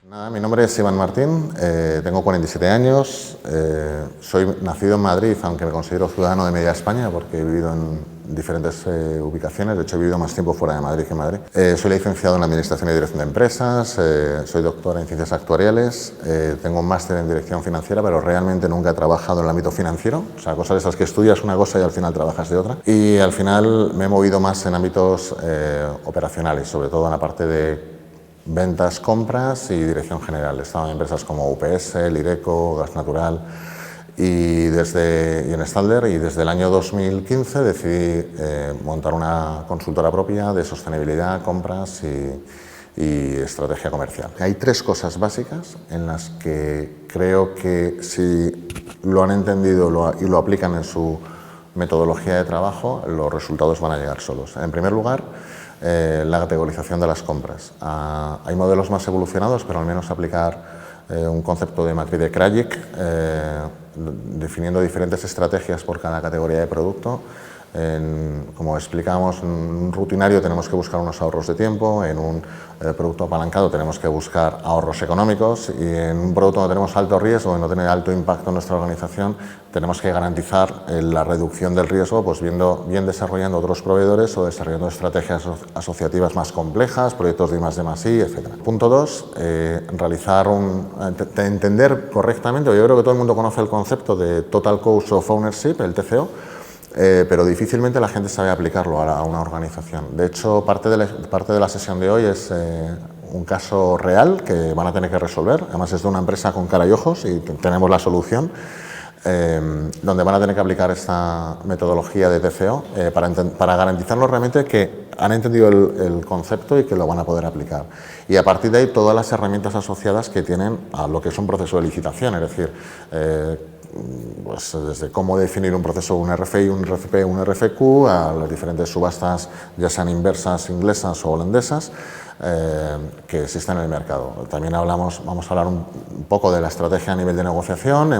Nada, mi nombre es Iván Martín, tengo 47 años, soy nacido en Madrid, aunque me considero ciudadano de media España porque he vivido en diferentes ubicaciones, de hecho he vivido más tiempo fuera de Madrid que en Madrid. Soy licenciado en Administración y Dirección de Empresas, soy doctor en Ciencias Actuariales, tengo un máster en Dirección Financiera, pero realmente nunca he trabajado en el ámbito financiero, o sea, cosas de esas que estudias una cosa y al final trabajas de otra. Y al final me he movido más en ámbitos operacionales, sobre todo en la parte de ventas, compras y dirección general. He estado en empresas como UPS, Lireco, Gas Natural y en Stalder, y desde el año 2015 decidí montar una consultora propia de sostenibilidad, compras y estrategia comercial. Hay tres cosas básicas en las que creo que si lo han entendido y lo aplican en su metodología de trabajo, los resultados van a llegar solos. En primer lugar, la categorización de las compras. Hay modelos más evolucionados, pero al menos aplicar un concepto de matriz de Krajcik, definiendo diferentes estrategias por cada categoría de producto. Como explicamos, en un rutinario tenemos que buscar unos ahorros de tiempo, en un producto apalancado tenemos que buscar ahorros económicos, y en un producto donde tenemos alto riesgo y no tiene alto impacto en nuestra organización tenemos que garantizar la reducción del riesgo, pues bien desarrollando otros proveedores o desarrollando estrategias asociativas más complejas, proyectos de I+D+I, etc. Punto 2, entender correctamente. Yo creo que todo el mundo conoce el concepto de Total Cost of Ownership, el TCO, pero difícilmente la gente sabe aplicarlo a una organización. De hecho, parte de la sesión de hoy es un caso real que van a tener que resolver. Además es de una empresa con cara y ojos y tenemos la solución, donde van a tener que aplicar esta metodología de TCO para garantizarnos realmente que han entendido el concepto y que lo van a poder aplicar. Y a partir de ahí todas las herramientas asociadas que tienen a lo que es un proceso de licitación, es decir, pues desde cómo definir un proceso, un RFI, un RFP, un RFQ, a las diferentes subastas, ya sean inversas, inglesas o holandesas, que existen en el mercado. También vamos a hablar un poco de la estrategia a nivel de negociación.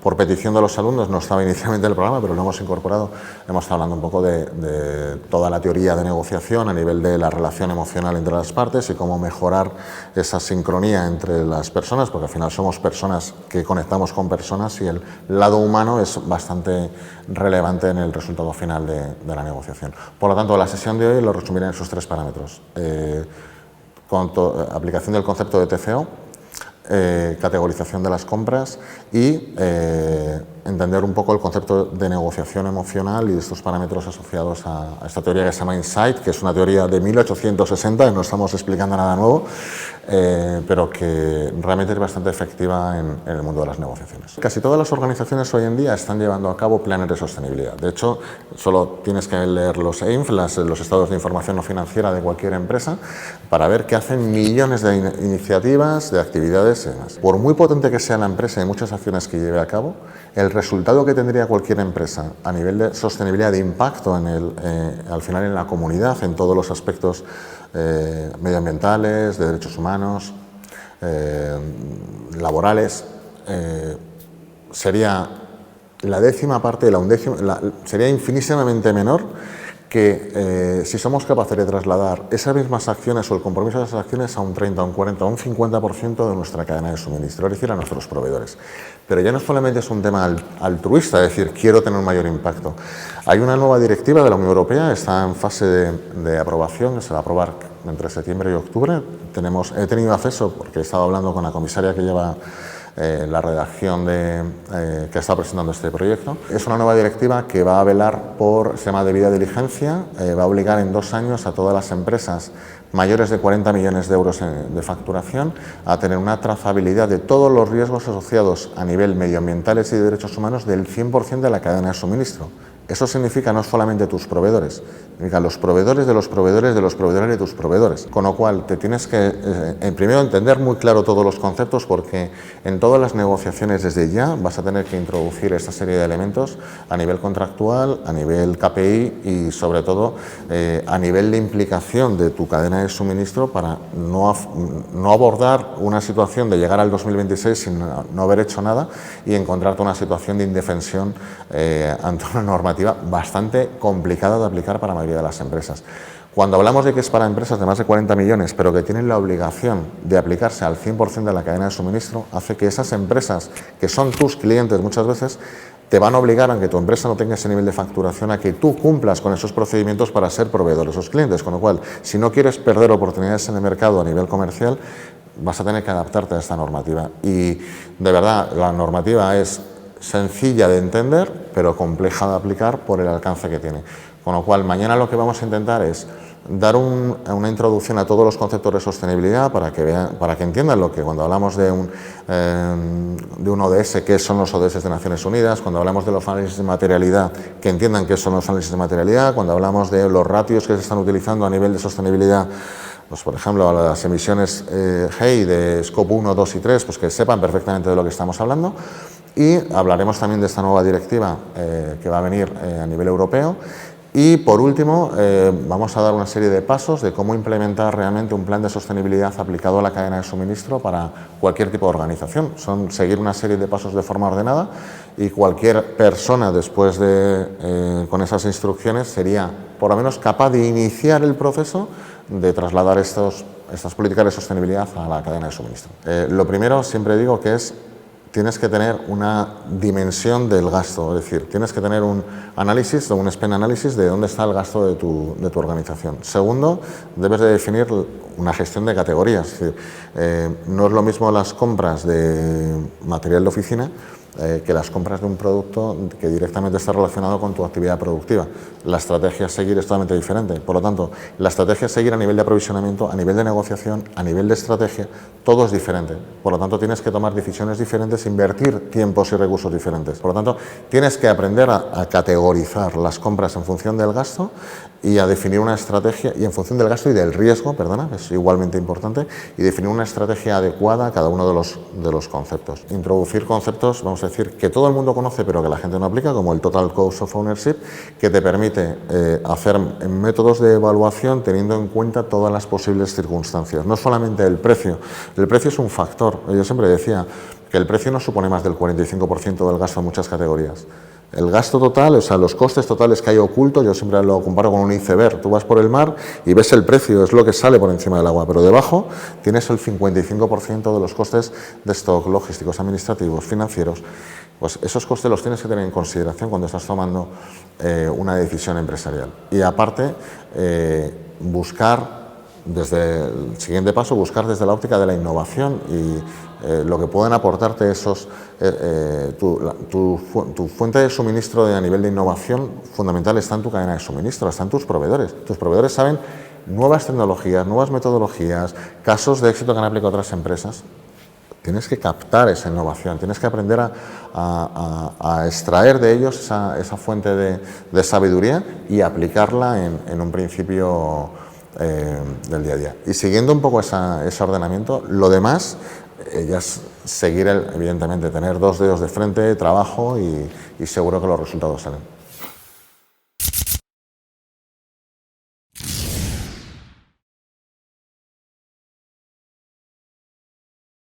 Por petición de los alumnos, no estaba inicialmente en el programa, pero lo hemos incorporado, hemos estado hablando un poco de toda la teoría de negociación a nivel de la relación emocional entre las partes y cómo mejorar esa sincronía entre las personas, porque al final somos personas que conectamos con personas y el lado humano es bastante relevante en el resultado final de la negociación. Por lo tanto, la sesión de hoy lo resumiré en esos tres parámetros. Aplicación del concepto de TCO, categorización de las compras y entender un poco el concepto de negociación emocional y de estos parámetros asociados a esta teoría que se llama Insight, que es una teoría de 1860, no estamos explicando nada nuevo, pero que realmente es bastante efectiva en el mundo de las negociaciones. Casi todas las organizaciones hoy en día están llevando a cabo planes de sostenibilidad. De hecho, solo tienes que leer los EINF, los estados de información no financiera de cualquier empresa, para ver que hacen millones de iniciativas, de actividades y demás. Por muy potente que sea la empresa y muchas acciones que lleve a cabo, el resultado que tendría cualquier empresa a nivel de sostenibilidad, de impacto al final en la comunidad, en todos los aspectos medioambientales, de derechos humanos, laborales, sería la décima parte de la undécima, sería infinitamente menor que si somos capaces de trasladar esas mismas acciones o el compromiso de esas acciones a un 30, un 40, un 50% de nuestra cadena de suministro, es decir, a nuestros proveedores. Pero ya no solamente es un tema altruista, es decir, quiero tener un mayor impacto. Hay una nueva directiva de la Unión Europea, está en fase de aprobación, que se va a aprobar entre septiembre y octubre. He tenido acceso, porque he estado hablando con la comisaria que lleva la redacción que está presentando este proyecto. Es una nueva directiva que va a velar por sistema de debida diligencia, va a obligar en 2 años a todas las empresas mayores de 40 millones de euros de facturación a tener una trazabilidad de todos los riesgos asociados a nivel medioambientales y de derechos humanos del 100% de la cadena de suministro. Eso significa no solamente tus proveedores, significa los proveedores de los proveedores de los proveedores de tus proveedores. Con lo cual, te tienes que, primero, entender muy claro todos los conceptos, porque en todas las negociaciones desde ya vas a tener que introducir esta serie de elementos a nivel contractual, a nivel KPI y, sobre todo, a nivel de implicación de tu cadena de suministro para no abordar una situación de llegar al 2026 sin no haber hecho nada y encontrarte una situación de indefensión ante una normativa bastante complicada de aplicar para la mayoría de las empresas. Cuando hablamos de que es para empresas de más de 40 millones, pero que tienen la obligación de aplicarse al 100% de la cadena de suministro, hace que esas empresas, que son tus clientes muchas veces, te van a obligar, aunque tu empresa no tenga ese nivel de facturación, a que tú cumplas con esos procedimientos para ser proveedor de esos clientes. Con lo cual, si no quieres perder oportunidades en el mercado a nivel comercial, vas a tener que adaptarte a esta normativa. Y de verdad, la normativa es sencilla de entender, pero compleja de aplicar por el alcance que tiene. Con lo cual, mañana lo que vamos a intentar es dar una introducción a todos los conceptos de sostenibilidad para que entiendan lo que cuando hablamos de un ODS, qué son los ODS de Naciones Unidas, cuando hablamos de los análisis de materialidad, que entiendan qué son los análisis de materialidad, cuando hablamos de los ratios que se están utilizando a nivel de sostenibilidad, pues por ejemplo las emisiones GEI de Scope 1, 2 y 3, pues que sepan perfectamente de lo que estamos hablando. Y hablaremos también de esta nueva directiva que va a venir a nivel europeo. Y por último, vamos a dar una serie de pasos de cómo implementar realmente un plan de sostenibilidad aplicado a la cadena de suministro para cualquier tipo de organización. Son seguir una serie de pasos de forma ordenada y cualquier persona después con esas instrucciones sería por lo menos capaz de iniciar el proceso de trasladar estas políticas de sostenibilidad a la cadena de suministro. Lo primero, siempre digo que tienes que tener una dimensión del gasto, es decir, tienes que tener un análisis, un spend análisis de dónde está el gasto de tu organización. Segundo, debes de definir una gestión de categorías, es decir, no es lo mismo las compras de material de oficina que las compras de un producto que directamente está relacionado con tu actividad productiva. La estrategia a seguir es totalmente diferente. Por lo tanto, la estrategia a seguir a nivel de aprovisionamiento, a nivel de negociación, a nivel de estrategia, todo es diferente. Por lo tanto, tienes que tomar decisiones diferentes, invertir tiempos y recursos diferentes. Por lo tanto, tienes que aprender a categorizar las compras en función del gasto y a definir una estrategia, y en función del gasto y del riesgo, perdona, es igualmente importante, y definir una estrategia adecuada a cada uno de los conceptos. Introducir conceptos, vamos a decir, que todo el mundo conoce pero que la gente no aplica, como el Total Cost of Ownership, que te permite hacer métodos de evaluación teniendo en cuenta todas las posibles circunstancias, no solamente el precio es un factor. Yo siempre decía que el precio no supone más del 45% del gasto en muchas categorías. El gasto total, o sea, los costes totales que hay ocultos, yo siempre lo comparo con un iceberg. Tú vas por el mar y ves el precio, es lo que sale por encima del agua, pero debajo tienes el 55% de los costes de stock, logísticos, administrativos, financieros. Pues esos costes los tienes que tener en consideración cuando estás tomando una decisión empresarial. Y aparte, desde el siguiente paso, buscar desde la óptica de la innovación y lo que pueden aportarte tu fuente de suministro a nivel de innovación fundamental está en tu cadena de suministro, está en tus proveedores. Tus proveedores saben nuevas tecnologías, nuevas metodologías, casos de éxito que han aplicado otras empresas. Tienes que captar esa innovación, tienes que aprender a extraer de ellos esa fuente de sabiduría y aplicarla en un principio del día a día. Y siguiendo un poco ese ordenamiento, lo demás ya es seguir, evidentemente, tener dos dedos de frente, trabajo y seguro que los resultados salen.